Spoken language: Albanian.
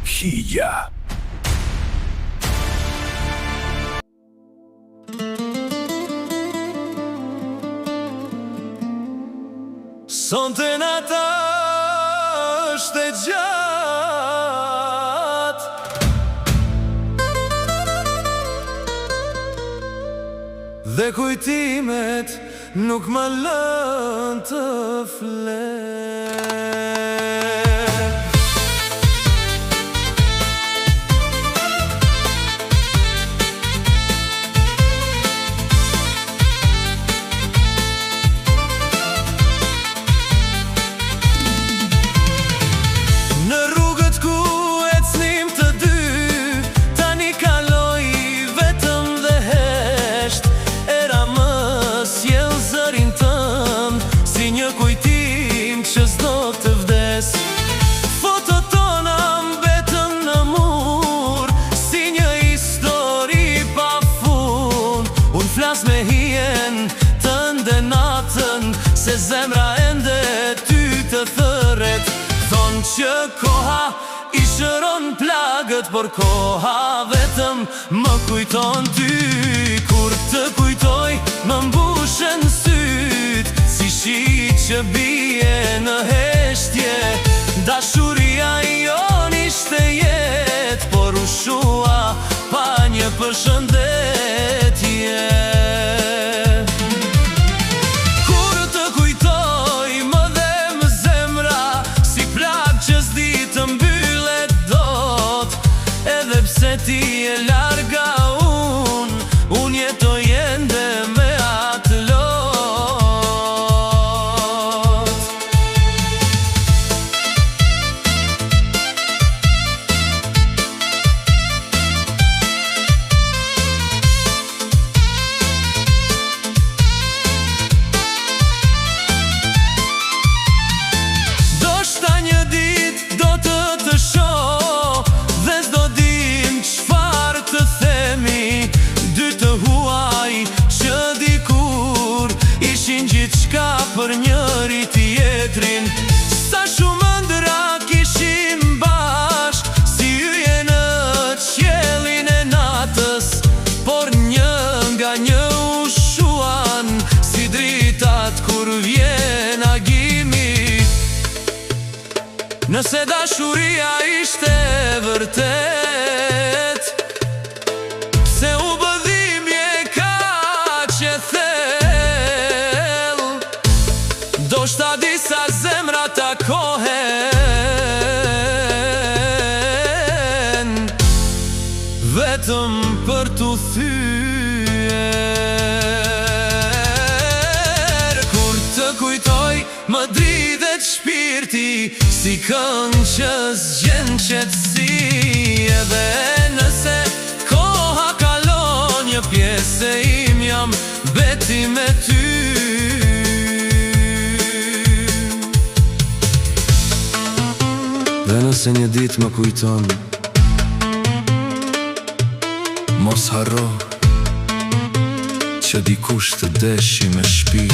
Hija. Sonte nata është e gjatë, dhe kujtimet nuk më lën të flet. Flas me hien të ndenatën, se zemra ende ty të thëret. Thonë që koha i shëron plagët, por koha vetëm më kujton ty. Kur të kujtoj më mbushen syt, si shi që bie në heshtje. Dashuria jon ishte jet, por u shua pa një përshëndetje. Se ti e larga unë jetoj ende me atë lot. Do shta një dit do të shoh, dhe s'do të themi dy të huaj që dikur ishin gjithçka për njëri tjetrin. Sa shumë ëndra kishim bashk, si yje në qiellin e natës, por një nga një u shuan, si dritat kur vjen agimi. Nëse dashuria ishte vërtet, se u bëdhimje ka që thell, do shta disa zemra takohen, vetëm për t'u thyer. Kur të kujtoj më dridhet shpirti, si këngë që zgjen qetësi. Edhe nëse koha kalon, një pjesë e im jam beti me ty. Dhe nëse një dit më kujton, mos harro që dikush të deshi me shpi.